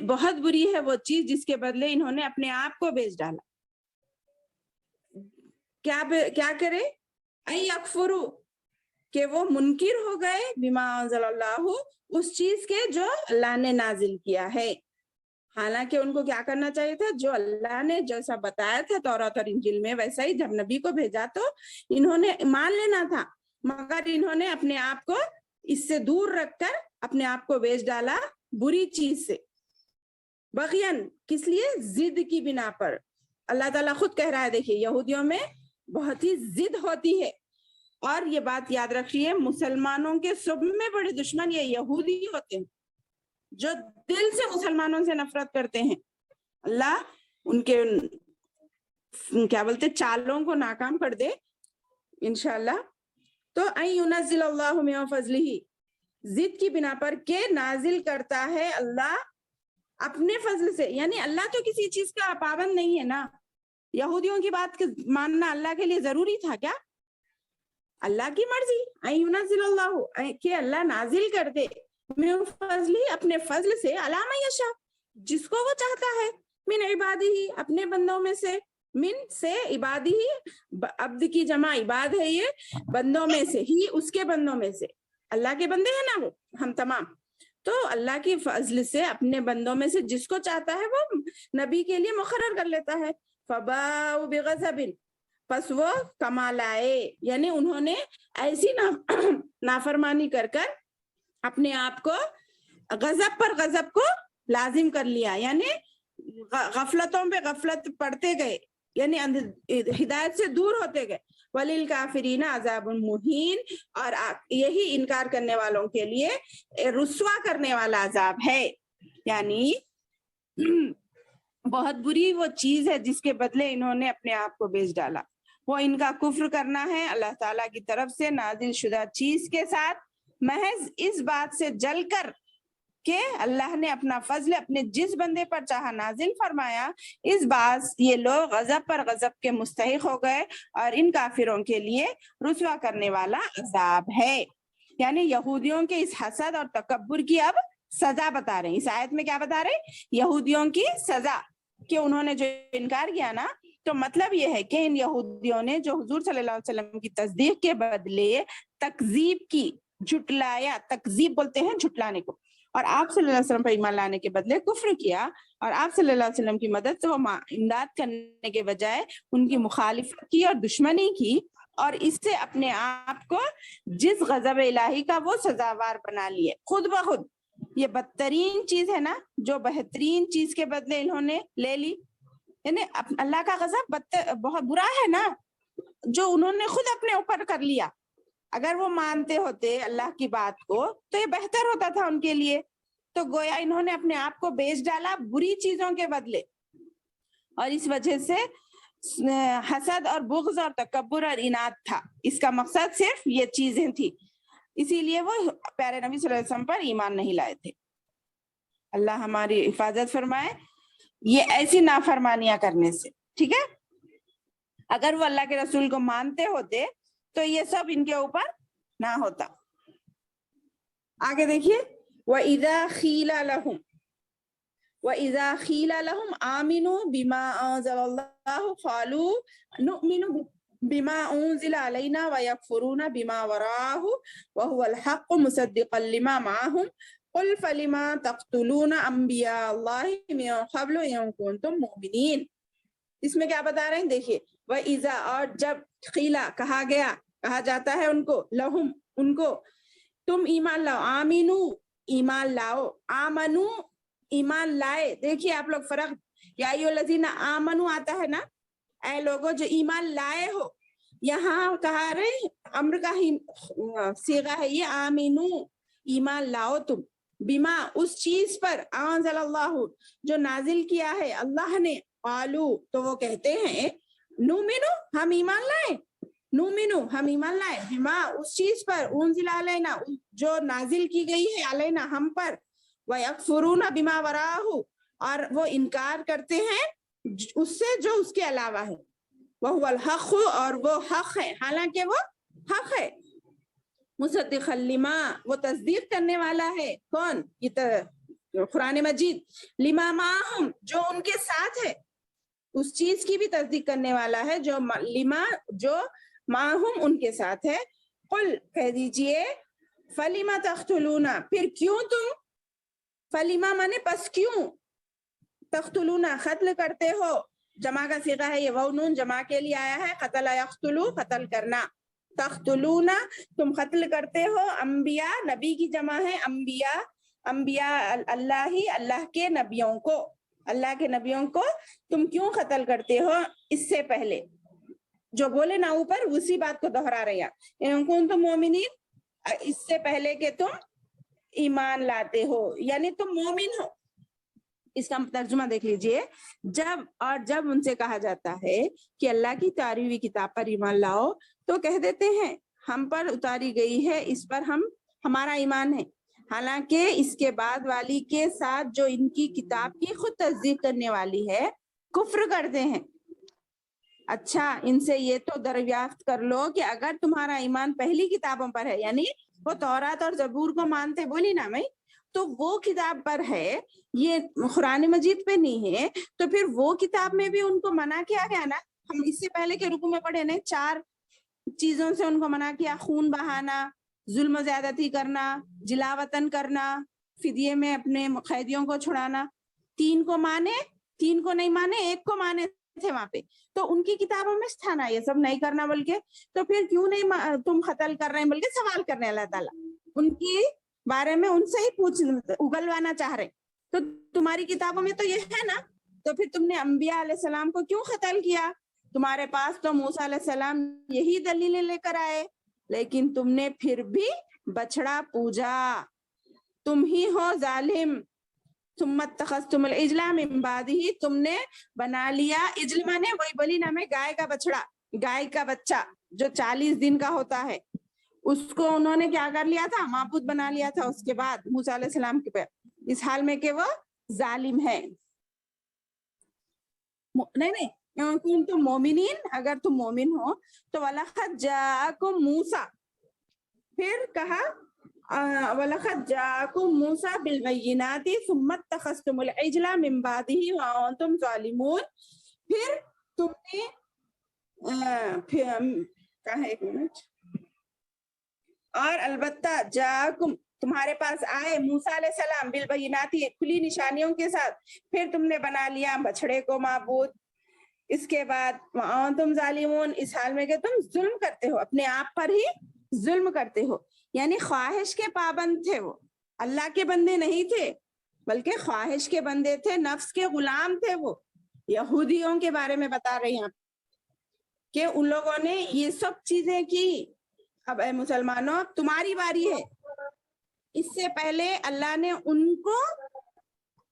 بہت بری ہے وہ چیز جس کے بدلے انہوں نے اپنے آپ کو بیچ ڈالا. کیا کرے, ای یکفرو کہ وہ منکر ہو گئے, بما انزل اللہ اس چیز کے جو اللہ نے نازل کیا ہے. حالانکہ ان کو کیا کرنا چاہیے تھا, جو اللہ نے جیسا بتایا تھا تورات اور انجیل میں ویسا ہی جب نبی کو بھیجا تو انہوں نے مان لینا تھا, مگر انہوں نے اپنے آپ کو اس سے دور رکھ کر اپنے آپ کو بیچ ڈالا بری چیز سے. بغین کس لیے, ضد کی بنا پر. اللہ تعالیٰ خود کہہ رہا ہے, دیکھیے یہودیوں میں بہت ہی ضد ہوتی ہے, اور یہ بات یاد رکھیے مسلمانوں کے سب میں بڑے دشمن یہ یہودی ہوتے ہیں جو دل سے مسلمانوں سے نفرت کرتے ہیں. اللہ ان کے کیا بولتے چالوں کو ناکام کر دے انشاءاللہ. تو ان ينزل اللہ من فضلہ, ضد کی بنا پر کہ نازل کرتا ہے اللہ اپنے فضل سے, یعنی اللہ تو کسی چیز کا پابند نہیں ہے نا. یہودیوں کی بات ماننا اللہ کے لیے ضروری تھا کیا؟ اللہ کی مرضی, ان ينزل اللہ کہ اللہ نازل کر دے, من فضلی اپنے فضل سے, علی من یشاء جس کو وہ چاہتا ہے, من عبادہ اپنے بندوں میں سے, من سے عبادہ, عبد کی جمع عباد ہے, یہ بندوں میں سے, ہی اس کے بندوں میں سے, اللہ کے بندے ہیں نا وہ ہم تمام, تو اللہ کی فضل سے اپنے بندوں میں سے جس کو چاہتا ہے وہ نبی کے لیے مقرر کر لیتا ہے. فباؤ بغضب پس وہ کمال آئے, یعنی انہوں نے ایسی نافرمانی کر اپنے آپ کو غضب پر غضب کو لازم کر لیا, یعنی غفلتوں پہ غفلت پڑتے گئے, یعنی ہدایت سے دور ہوتے گئے. وللکافرین عذاب مہین, اور یہی انکار کرنے والوں کے لیے رسوا کرنے والا عذاب ہے, یعنی بہت بری وہ چیز ہے جس کے بدلے انہوں نے اپنے آپ کو بیچ ڈالا. وہ ان کا کفر کرنا ہے اللہ تعالیٰ کی طرف سے نازل شدہ چیز کے ساتھ, محض اس بات سے جل کر کہ اللہ نے اپنا فضل اپنے جس بندے پر چاہا نازل فرمایا, اس بات یہ لوگ غضب پر غضب کے مستحق ہو گئے, اور ان کافروں کے لیے رسوا کرنے والا عذاب ہے. یعنی یہودیوں کے اس حسد اور تکبر کی اب سزا بتا رہے ہیں. اس آیت میں کیا بتا رہے ہیں, یہودیوں کی سزا, کہ انہوں نے جو انکار کیا نا, تو مطلب یہ ہے کہ ان یہودیوں نے جو حضور صلی اللہ علیہ وسلم کی تصدیق کے بدلے تکذیب کی, جھٹلایا, تکذیب بولتے ہیں جھٹلانے کو, اور آپ صلی اللہ علیہ وسلم پر ایمان لانے کے بدلے کفر کیا, اور آپ صلی اللہ علیہ وسلم کی مدد سے وہ امداد کرنے کے بجائے ان کی مخالفت کی اور دشمنی کی, اور اس سے اپنے آپ کو جس غضب الہی کا وہ سزاوار بنا لیے خود بخود. یہ بدترین چیز ہے نا, جو بہترین چیز کے بدلے انہوں نے لے لی, یعنی اللہ کا غضب بہت برا ہے نا, جو انہوں نے خود اپنے اوپر کر لیا. اگر وہ مانتے ہوتے اللہ کی بات کو تو یہ بہتر ہوتا تھا ان کے لیے, تو گویا انہوں نے اپنے آپ کو بیچ ڈالا بری چیزوں کے بدلے, اور اس وجہ سے حسد اور بغض اور تکبر اور اناد تھا. اس کا مقصد صرف یہ چیزیں تھی, اسی لیے وہ پیارے نبی صلی اللہ علیہ وسلم پر ایمان نہیں لائے تھے. اللہ ہماری حفاظت فرمائے یہ ایسی نافرمانیاں کرنے سے. ٹھیک ہے, اگر وہ اللہ کے رسول کو مانتے ہوتے تو یہ سب ان کے اوپر نہ ہوتا. آگے دیکھیے, وَإِذَا خِيلَ لَهُمْ آمِنُوا بِمَا أَنزَلَ اللَّهُ قَالُوا نُؤْمِنُ بِمَا أُنزِلَ عَلَيْنَا وَيَكْفُرُونَ بِمَا وَرَاءَهُ وَهُوَ الْحَقُّ مُصَدِّقًا لِمَا مَعَهُمْ قُلْ فَلِمَا تَقْتُلُونَ أَنْبِيَاءَ اللَّهِ مِن قَبْلُ إِن كُنتُم مُؤْمِنِينَ. اس میں کیا بتا رہے ہیں دیکھیے، وَإِذَا اور جب قیلا کہا گیا، کہا جاتا ہے ان کو، لہم ان کو، تم ایمان لاؤ، آمینو ایمان لاؤ، آمنو ایمان لائے. دیکھیے آپ لوگ فرق، یا ایھا الذین آمنو آتا ہے نا، اے لوگوں جو ایمان لائے ہو. یہاں کہا رہے امر کا ہی صیغہ ہے یہ، آمینو ایمان لاؤ تم، بما اس چیز پر، انزل اللہ جو نازل کیا ہے اللہ نے، قالو تو وہ کہتے ہیں، نومنو ہم ایمان لائے، نومنو ہم ایمان لائے، بما اس چیز پر، انزل علینا جو نازل کی گئی ہے، علینا ہم پر، ویکفرون بما وراءہ اور وہ انکار کرتے ہیں اس سے جو اس کے علاوہ ہے، وہو الحق اور وہ حق ہے، حالانکہ وہ حق ہے، مصدقا لما وہ تصدیق کرنے والا ہے، کون؟ یہ قرآن مجید، لما معہم جو ان کے ساتھ ہے، اس چیز کی بھی تصدیق کرنے والا ہے جو لما جو معہم ان کے ساتھ ہے. قل کہہ دیجئے، فلما تقتلون پھر کیوں تم، فلما مانے پس کیوں، تقتلون قتل کرتے ہو، جمع کا صیغہ ہے یہ، واو نون جمع کے لیے آیا ہے، قتل یقتلو قتل کرنا، تقتلون تم قتل کرتے ہو، انبیاء نبی کی جمع ہے، انبیاء انبیاء اللہ اللہ کے نبیوں کو، اللہ کے نبیوں کو تم کیوں قتل کرتے ہو. اس سے پہلے جو بولے نا اوپر اسی بات کو دہرا رہے ہیں، ان تم مومنین، اس سے پہلے کہ تم ایمان لاتے ہو، یعنی تم مومن ہو. اس کا ترجمہ دیکھ لیجئے، جب ان سے کہا جاتا ہے کہ اللہ کی اتاری ہوئی کتاب پر ایمان لاؤ تو کہہ دیتے ہیں ہم پر اتاری گئی ہے، اس پر ہمارا ایمان ہے، حالانکہ اس کے بعد والی کے ساتھ جو ان کی کتاب کی خود تصدیق کرنے والی ہے کفر کرتے ہیں. اچھا ان سے یہ تو دریافت کر لو کہ اگر تمہارا ایمان پہلی کتابوں پر ہے، یعنی وہ تورات اور زبور کو مانتے، بولی نا میں، تو وہ کتاب پر ہے، یہ قرآن مجید پہ نہیں ہے، تو پھر وہ کتاب میں بھی ان کو منع کیا گیا نا. ہم اس سے پہلے کے رکوع میں پڑھے نا، 4 چیزوں سے ان کو منع کیا، خون بہانا، ظلم و زیادتی کرنا، جلا وطن کرنا، فدیے میں اپنے قیدیوں کو چھڑانا. 3 کو مانے، 3 کو نہیں مانے، 1 کو مانے تھے وہاں پہ، تو ان کی کتابوں میں تھا نا یہ سب نہیں کرنا، بلکہ تو پھر کیوں نہیں تم قتل کر رہے ہیں، بلکہ سوال کرنے اللہ تعالیٰ ان کی بارے میں ان سے ہی اگلوانا چاہ رہے. تو تمہاری کتابوں میں تو یہ ہے نا، تو پھر تم نے انبیاء علیہ السلام کو کیوں قتل کیا؟ تمہارے پاس تو موسیٰ علیہ السلام یہی دلیلیں لے کر آئے، لیکن تم نے پھر بھی بچڑا پوجا، تم ہی ہو ظالم. ثم اتخذتم العجل من بعده تم نے بنا لیا، عجل مانے وہی بلی نام ہے، گائے کا بچڑا، گائے کا بچہ جو 40 دن کا ہوتا ہے، اس کو انہوں نے کیا کر لیا تھا، معبود بنا لیا تھا. اس کے بعد موسیٰ علیہ السلام کے اس حال میں کہ وہ ظالم ہے. نہیں تم مومنین، اگر تم مومن ہو تو وَلَقَدْ جَاءَكُمْ مُوسَىٰ، پھر کہا وَلَقَدْ جَاءَكُمْ مُوسَىٰ بِالْبَيِّنَاتِ ثُمَّ اتَّخَذْتُمُ الْعِجْلَ مِن بَعْدِهِ وَأَنْتُمْ ظَالِمُونَ. پھر تم نے کہا ایک منٹ، اور البتہ جاءکم تمہارے پاس آئے موسیٰ علیہ السلام بالبینات کھلی نشانیوں کے ساتھ، پھر تم نے بنا لیا بچڑے کو معبود. اس کے بعد تم ظالمون، اس حال میں کہ تم ظلم کرتے ہو، اپنے آپ پر ہی ظلم کرتے ہو، یعنی خواہش کے پابند تھے، وہ اللہ کے بندے نہیں تھے بلکہ خواہش کے بندے تھے، نفس کے غلام تھے. وہ یہودیوں کے بارے میں بتا رہے ہیں کہ ان لوگوں نے یہ سب چیزیں کی. اب اے مسلمانوں اب تمہاری باری ہے. اس سے پہلے اللہ نے ان کو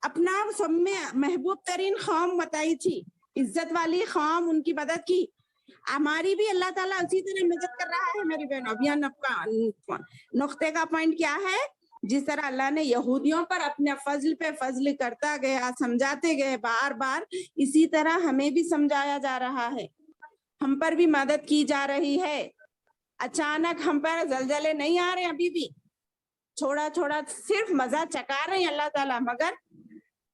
اپنا سب میں محبوب ترین قوم بتائی تھی، عزت والی قوم، ان کی مدد کی. ہماری بھی اللہ تعالیٰ اسی طرح مدد کر رہا ہے میری بہنوں. اب یہاں نقطے کا پوائنٹ کیا ہے، جس طرح اللہ نے یہودیوں پر اپنے فضل پہ فضل کرتا گیا، سمجھاتے گئے بار بار، اسی طرح ہمیں بھی سمجھایا جا رہا ہے، ہم پر بھی مدد کی جا رہی ہے. اچانک ہم پر زلزلے نہیں آ رہے، ابھی بھی تھوڑا تھوڑا صرف مزہ چکا رہے ہیں اللہ تعالیٰ، مگر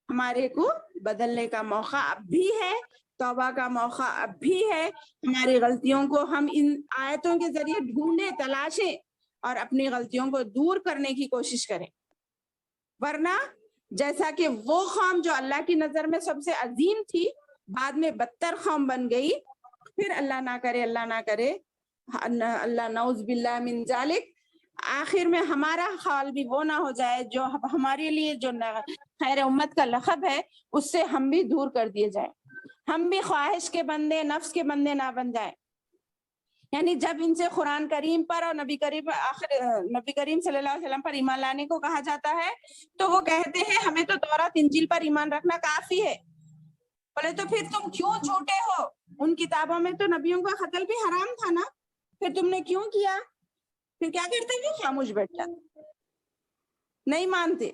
ہمارے کو بدلنے کا موقع اب بھی ہے، توبہ کا موقع اب بھی ہے. ہماری غلطیوں کو ہم ان آیتوں کے ذریعے ڈھونڈیں، تلاشیں اور اپنی غلطیوں کو دور کرنے کی کوشش کریں. ورنہ جیسا کہ وہ قوم جو اللہ کی نظر میں سب سے عظیم تھی، بعد میں بدتر قوم بن گئی، پھر اللہ نہ کرے اللہ نعوذ باللہ من ذالک، آخر میں ہمارا حال بھی وہ نہ ہو جائے جو ہمارے لیے جو خیر امت کا لقب ہے اس سے ہم بھی دور کر دیے جائیں، ہم بھی خواہش کے بندے، نفس کے بندے نہ بن جائیں۔ یعنی جب ان سے قرآن کریم پر اور نبی کریم صلی اللہ علیہ وسلم پر ایمان لانے کو کہا جاتا ہے تو وہ کہتے ہیں ہمیں تو تورات انجیل پر ایمان رکھنا کافی ہے۔ بولے تو پھر تم کیوں جھوٹے ہو؟ ان کتابوں میں تو نبیوں کا قتل بھی حرام تھا نا، پھر تم نے کیوں کیا؟ پھر کیا کرتے ہیں؟ خاموش بیٹھ جاتے، نہیں مانتے۔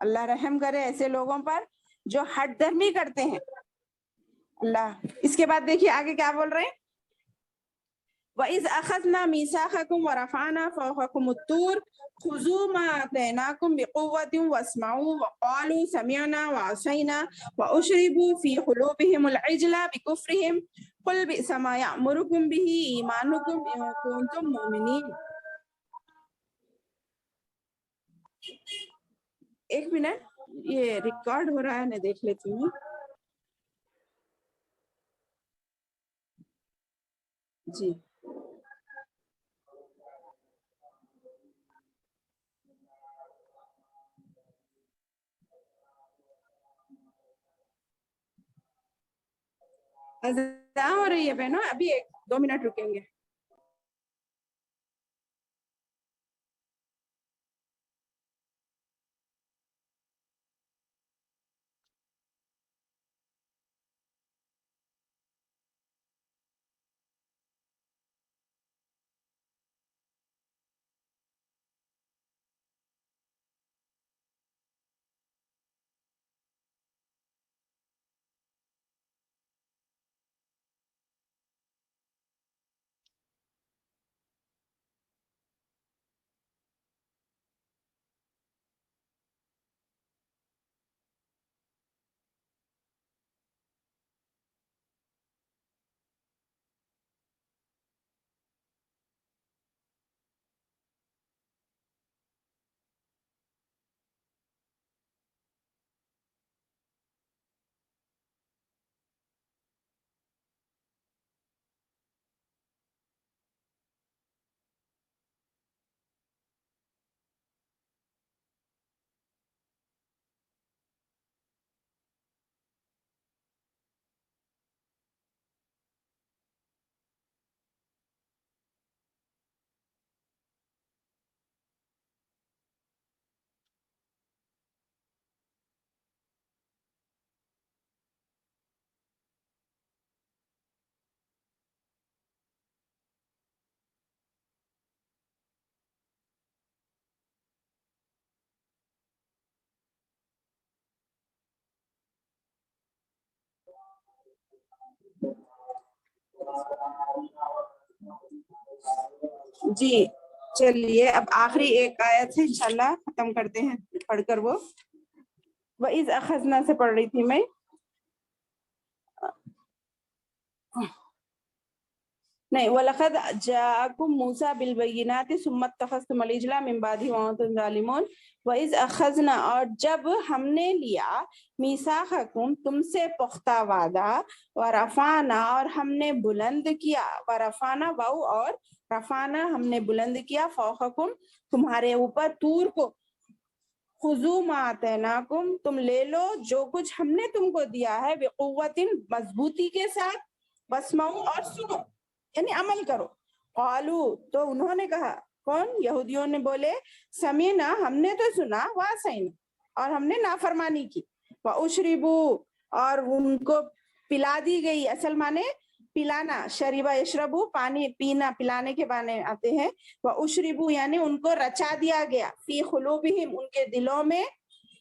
اللہ رحم کرے ایسے لوگوں پر جو ہٹ درمی کرتے ہیں اللہ۔ اس کے بعد دیکھیے آگے کیا بول رہے ہیں، وَإِذْ أَخَذْنَا مِيثَاقَكُمْ وَرَفَعْنَا فَوْقَكُمُ الطُّورَ خُذُوا مَا آتَيْنَاكُمْ بِقُوَّةٍ وَاسْمَعُوا وَقَالُوا سَمِعْنَا وَعَصَيْنَا وَأُشْرِبُوا فِي قُلُوبِهِمُ الْعِجْلَ بِكُفْرِهِمْ قُلْ بِئْسَ مَا يَأْمُرُكُمْ بِهِ إِيمَانُكُمْ إِن كُنتُم مُؤْمِنِينَ۔ ایک منٹ، یہ ریکارڈ ہو رہا ہے، میں دیکھ لیتی ہوں۔ جی اذان ہو رہی ہے بہنوں، ابھی 1-2 منٹ رکیں گے۔ جی چلیے اب آخری ایک آیت ہے انشاءاللہ ختم کرتے ہیں پڑھ کر، وہ وَإِذْ أَخَذْنَا سے پڑھ رہی تھی میں۔ نہیں، وَلَقَدْ جَاءَكُمْ مُوسَىٰ بِالْبَيِّنَاتِ ثُمَّ اتَّخَذْتُمُ الْعِجْلَ مِن بَعْدِهِ وَأَنْتُمْ ظَالِمُونَ۔ وَإِذْ أَخَذْنَا، اور جب ہم نے لیا، میثاقکم تم سے پختہ وعدہ، ورفعنا اور ہم نے بلند کیا، ورفعنا واو اور رفعنا ہم نے بلند کیا، فوقکم تمہارے اوپر طور کو، خذوا ما آتیناکم تم لے لو جو کچھ ہم نے تم کو دیا ہے، بقوت مضبوطی کے ساتھ، واسمعوا اور سنو یعنی عمل کرو، قالو تو انہوں نے کہا، کون؟ یہودیوں نے بولے، سمینا ہم نے تو سنا، واسین اور ہم نے نافرمانی کی، واشربوا اور ان کو پلا دی گئی، اصل معنی پلانا، شریبا یشربو پانی پینا، پلانے کے معنی آتے ہیں، واشربوا یعنی ان کو رچا دیا گیا، فی قلوبہم ان کے دلوں میں،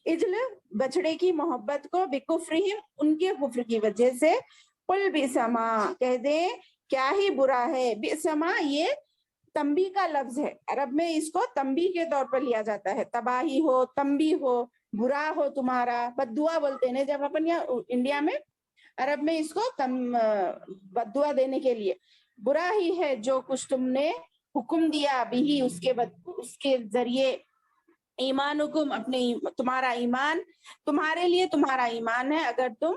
اجل بچڑے کی محبت کو، بکفرہم ان کے کفر کی وجہ سے، قل بئس ما کہہ دیں کیا ہی برا ہے، بئس ما یہ تنبیہ کا لفظ ہے، عرب میں اس کو تنبیہ کے طور پر لیا جاتا ہے، تباہی ہو، تنبیہ ہو، برا ہو تمہارا، بد دعا بولتے ہیں جب اپن یہاں انڈیا میں، عرب میں اس کو بد دعا دینے کے لیے، برا ہی ہے جو کچھ تم نے حکم دیا بھی اس کے ذریعے، ایمانکم اپنے تمہارا ایمان، تمہارے لیے تمہارا ایمان ہے اگر تم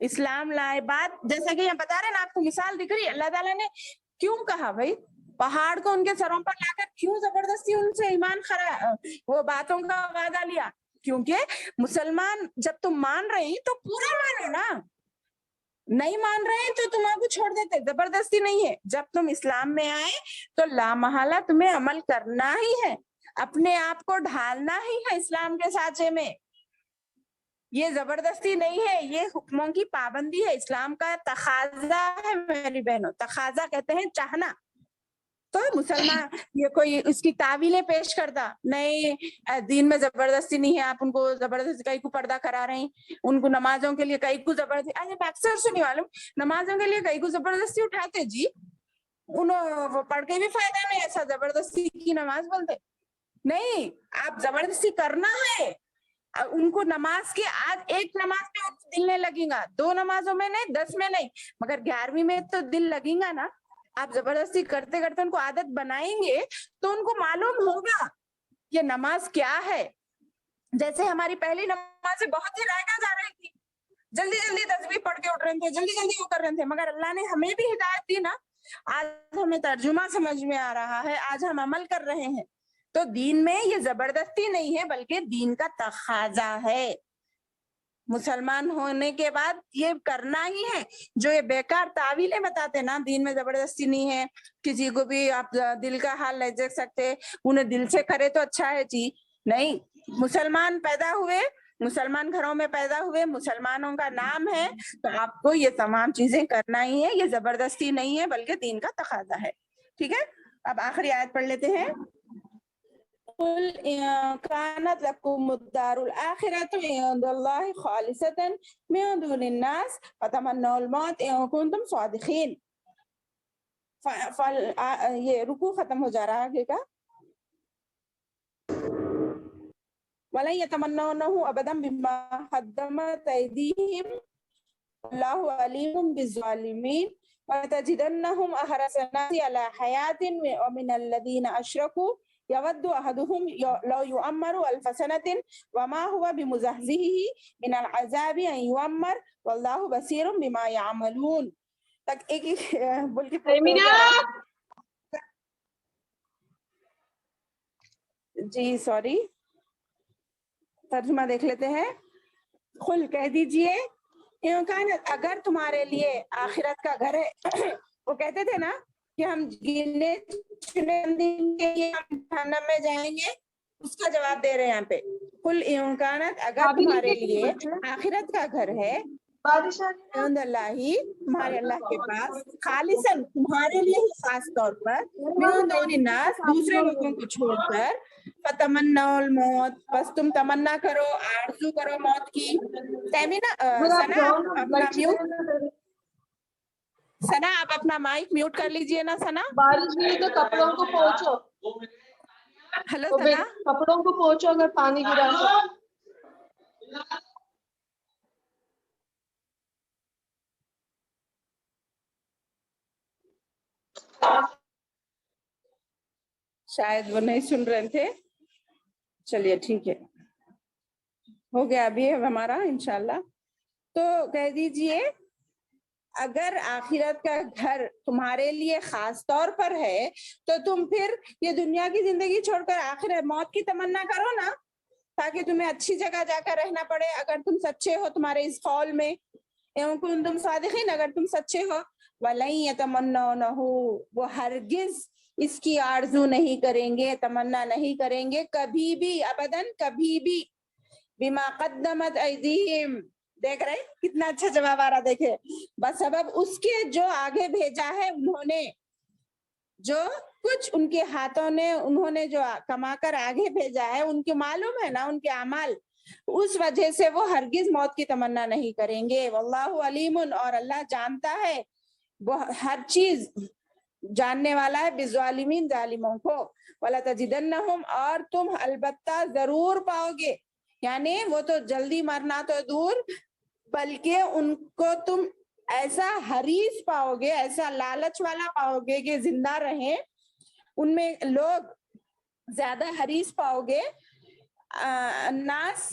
اسلام لائے. بات جیسا کہ یہاں بتا رہے ہیں نا, آپ کو مثال دکھ رہی ہے, اللہ تعالیٰ نے کیوں کہا بھائی, پہاڑ کو ان کے سروں پر لا کر کیوں زبردستی ان سے ایمان وہ باتوں کا وعدہ لیا؟ کیونکہ مسلمان جب تم مان رہی تو پورا مانو نا, نہیں مان رہے تو تم آپ کو چھوڑ دیتے, زبردستی نہیں ہے. جب تم اسلام میں آئے تو لامحالہ تمہیں عمل کرنا ہی ہے, اپنے آپ کو ڈھالنا ہی ہے اسلام کے سانچے میں. یہ زبردستی نہیں ہے, یہ حکموں کی پابندی ہے, اسلام کا تقاضا ہے میری بہنوں. تقاضا کہتے ہیں چاہنا. تو مسلمان یہ کوئی اس کی تعویلیں پیش کرتا نہیں, دین میں زبردستی نہیں ہے, آپ ان کو زبردستی کئی کو پردہ کرا رہے ہیں, ان کو نمازوں کے لیے کئی کو زبردستی, اکثر سنی معلوم نمازوں کے لیے کئی کو زبردستی اٹھاتے جی, وہ پڑھ کے بھی فائدہ نہیں, ایسا زبردستی کی نماز بولتے نہیں. آپ زبردستی کرنا ہے ان کو نماز کے, آج ایک نماز میں دل نہیں لگے گا, 2 نمازوں میں نہیں, 10 میں نہیں, مگر 11ویں میں تو دل لگے گا نا. آپ زبردستی کرتے کرتے ان کو عادت بنائیں گے تو ان کو معلوم ہوگا یہ نماز کیا ہے. جیسے ہماری پہلی نماز سے بہت ہی رائگاں جا رہی تھی, جلدی جلدی تسبیح پڑھ کے اٹھ رہے تھے, جلدی جلدی وہ کر رہے تھے, مگر اللہ نے ہمیں بھی ہدایت دی نا, آج ہمیں ترجمہ سمجھ میں آ رہا ہے, آج ہم عمل کر رہے ہیں. تو دین میں یہ زبردستی نہیں ہے بلکہ دین کا تقاضا ہے. مسلمان ہونے کے بعد یہ کرنا ہی ہے. جو یہ بیکار تعویلیں بتاتے نا دین میں زبردستی نہیں ہے, کسی کو بھی آپ دل کا حال نہیں دیکھ سکتے, انہیں دل سے کرے تو اچھا ہے جی, نہیں. مسلمان پیدا ہوئے, مسلمان گھروں میں پیدا ہوئے, مسلمانوں کا نام ہے, تو آپ کو یہ تمام چیزیں کرنا ہی ہے. یہ زبردستی نہیں ہے بلکہ دین کا تقاضا ہے. ٹھیک ہے, اب آخری آیت پڑھ لیتے ہیں. قل كانت لكم الدار الآخرة عند الله خالصة من دون الناس فتمنوا الموت إن كنتم صادقين. یہ رکوع ختم ہو جا رہا ہے آگے کا. وَلَن يَتَمَنَّوْنَهُ أَبَدًا بِمَا قَدَّمَتْ أَيْدِيهِمْ وَاللَّهُ عَلِيمٌ بِالظَّالِمِينَ وَلَتَجِدَنَّهُمْ أَحْرَصَ النَّاسِ عَلَى حَيَاةٍ وَمِنَ الَّذِينَ أَشْرَكُوا يود أحدهم لو يؤمر 1000 سنة وما هو بمزحزحه من العذاب أن يؤمر والله بصير بما يعملون. تک ایک بول کے جی سوری, ترجمہ دیکھ لیتے ہیں. قل کہہ دیجئے اگر تمہارے لیے آخرت کا گھر ہے, وہ کہتے تھے نا کہ ہم گنے چنے دن کے لیے ہم جہنم میں جائیں گے, اس کا جواب دے رہے ہیں یہاں پہ. قل امکانت اگر تمہارے لیے آخرت کا گھر ہے عند اللہ, تمہارے اللہ کے پاس, خالصاً تمہارے لیے ہی خاص طور پر, من دون الناس دوسرے لوگوں کو چھوڑ کر, فتمنوا الموت بس تم تمنا کرو, آرزو کرو موت کی. ثنا اپنا میوٹ, ثنا آپ اپنا مائک میوٹ کر لیجئے نا. ثنا بارش ہوئی تو کپڑوں کو پہنچو, ہلو ثنا, کپڑوں کو پہنچو اگر پانی گرا تو. شاید وہ نہیں سن رہے تھے. چلیے ٹھیک ہے, ہو گیا ابھی ہمارا انشاءاللہ. تو کہہ دیجئے اگر آخرت کا گھر تمہارے لیے خاص طور پر ہے تو تم پھر یہ دنیا کی زندگی چھوڑ کر آخرت موت کی تمنا کرو نا, تاکہ تمہیں اچھی جگہ جا کر رہنا پڑے. اگر تم سچے ہو تمہارے اس قول میں, تم صادقین, اگر تم سچے ہو. وَلَن يَتَمَنَّوْنَهُ, وہ ہرگز اس کی آرزو نہیں کریں گے, تمنا نہیں کریں گے کبھی بھی, ابداً کبھی بھی. بِمَا قَدَّمَتْ أَيْدِيهِمْ, دیکھ رہے کتنا اچھا جواب آ رہا, دیکھے بس سبب اس کے جو آگے بھیجا ہے انہوں نے, جو کچھ ان کے ہاتھوں نے انہوں نے جو کما کر آگے بھیجا ہے, ان کے معلوم ہے نا ان کے اعمال, اس وجہ سے وہ ہرگز موت کی تمنا نہیں کریں گے. واللہ علیم, اور اللہ جانتا ہے, وہ ہر چیز جاننے والا ہے, بالظالمین ظالموں کو. وَلَتَجِدَنَّهُمْ, اور تم البتہ ضرور پاؤ گے, یعنی وہ تو جلدی مرنا تو دور, بلکہ ان کو تم ایسا حریص پاؤ گے, ایسا لالچ والا پاؤ گے کہ زندہ رہیں, ان میں لوگ زیادہ حریص پاؤ گے. الناس